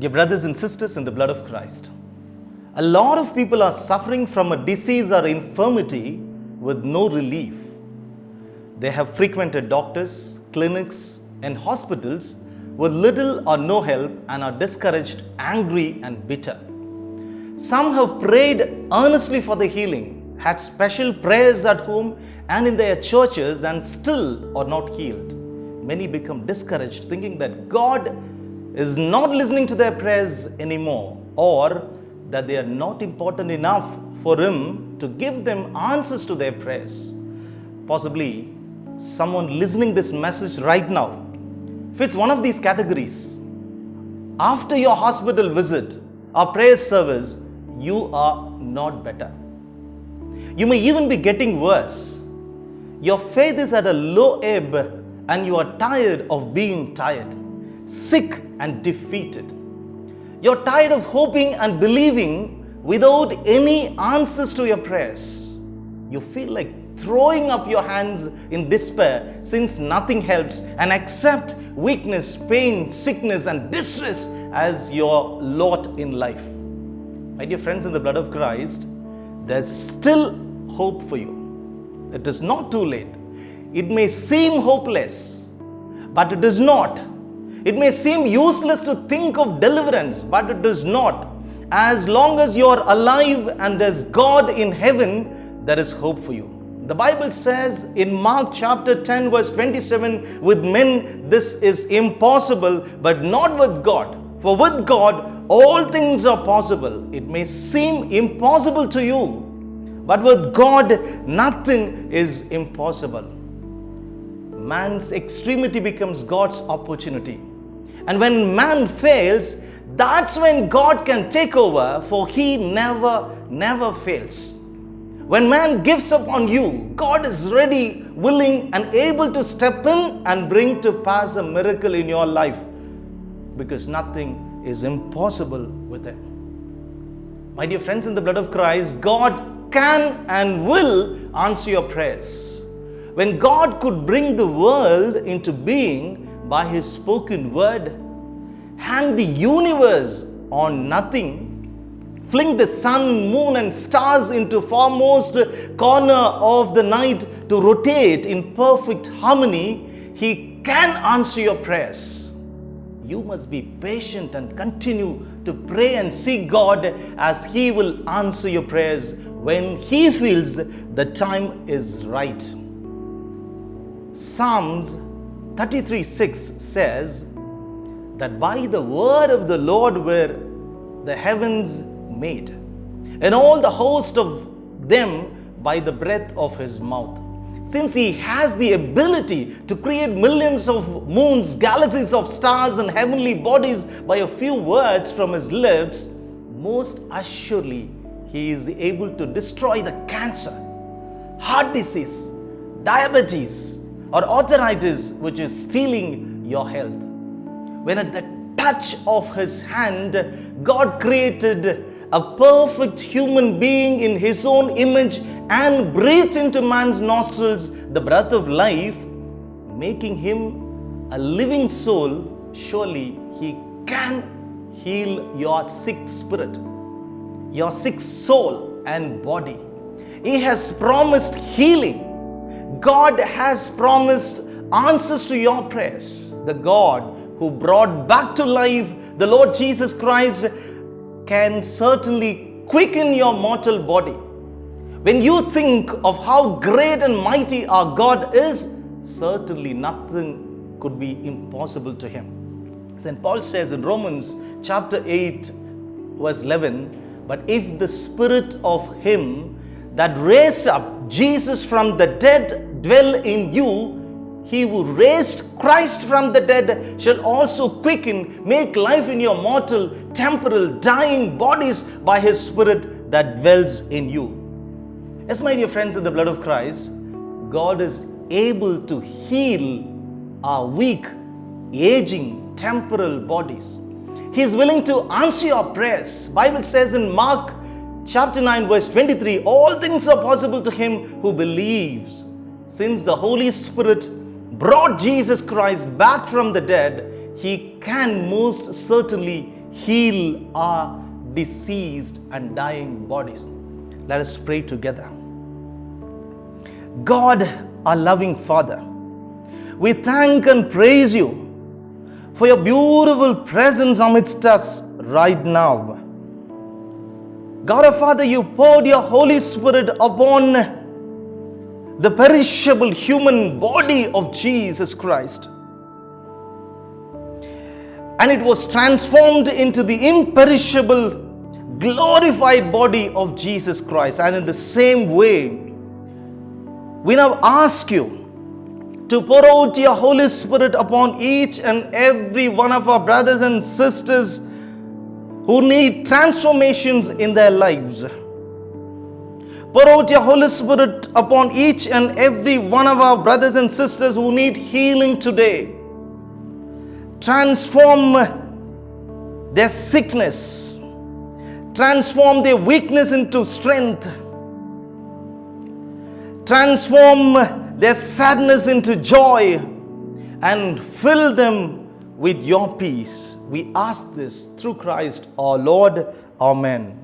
Dear brothers and sisters in the blood of Christ, a lot of people are suffering from a disease or infirmity with no relief. They have frequented doctors, clinics, and hospitals with little or no help and are discouraged, angry, and bitter. Some have prayed earnestly for the healing, had special prayers at home and in their churches, and still are not healed. Many become discouraged, thinking that God is not listening to their prayers anymore, or that they are not important enough for Him to give them answers to their prayers. Possibly, someone listening this message right now fits one of these categories. After your hospital visit or prayer service, you are not better. You may even be getting worse. Your faith is at a low ebb and you are tired of being tired, sick and defeated. You're tired of hoping and believing without any answers to your prayers. You feel like throwing up your hands in despair since nothing helps, and accept weakness, pain, sickness, and distress as your lot in life. My dear friends in the blood of Christ, there's still hope for you. It is not too late. It may seem hopeless, but it is not. It may seem useless to think of deliverance, but it is not. As long as you are alive and there's God in heaven, there is hope for you. The Bible says in Mark chapter 10 verse 27, with men this is impossible, but not with God. For with God all things are possible. It may seem impossible to you, but with God nothing is impossible. Man's extremity becomes God's opportunity. And when man fails, that's when God can take over, for He never fails. When man gives up on you, God is ready, willing, and able to step in and bring to pass a miracle in your life, because nothing is impossible with Him. My dear friends in the blood of Christ, God can and will answer your prayers. When God could bring the world into being by His spoken word, hang the universe on nothing, fling the sun, moon, and stars into foremost corner of the night to rotate in perfect harmony, He can answer your prayers. You must be patient and continue to pray and seek God, as He will answer your prayers when He feels the time is right. Psalms 33:6 says that by the word of the Lord were the heavens made, and all the host of them by the breath of His mouth. Since He has the ability to create millions of moons, galaxies of stars, and heavenly bodies by a few words from His lips, most assuredly He is able to destroy the cancer, heart disease, diabetes, or arthritis which is stealing your health. When at the touch of His hand, God created a perfect human being in His own image and breathed into man's nostrils the breath of life, making him a living soul, surely He can heal your sick spirit, your sick soul and body. He has promised healing. God has promised answers to your prayers. The God who brought back to life the Lord Jesus Christ can certainly quicken your mortal body. When you think of how great and mighty our God is, certainly nothing could be impossible to Him. St. Paul says in Romans chapter 8 verse 11, but if the Spirit of Him that raised up Jesus from the dead dwell in you, He who raised Christ from the dead shall also quicken, make life in your mortal, temporal, dying bodies by His Spirit that dwells in you. Yes, my dear friends in the blood of Christ, God is able to heal our weak, aging, temporal bodies. He is willing to answer your prayers. Bible says in Mark chapter 9 verse 23, all things are possible to him who believes. Since the Holy Spirit brought Jesus Christ back from the dead, He can most certainly heal our diseased and dying bodies. Let us pray together. God, our loving Father, we thank and praise you for your beautiful presence amidst us right now. God our Father, you poured your Holy Spirit upon the perishable human body of Jesus Christ, and it was transformed into the imperishable, glorified body of Jesus Christ. And in the same way, we now ask you to pour out your Holy Spirit upon each and every one of our brothers and sisters who need transformations in their lives. Pour out your Holy Spirit upon each and every one of our brothers and sisters who need healing today. Transform their sickness. Transform their weakness into strength. Transform their sadness into joy, and fill them with your peace. We ask this through Christ our Lord. Amen.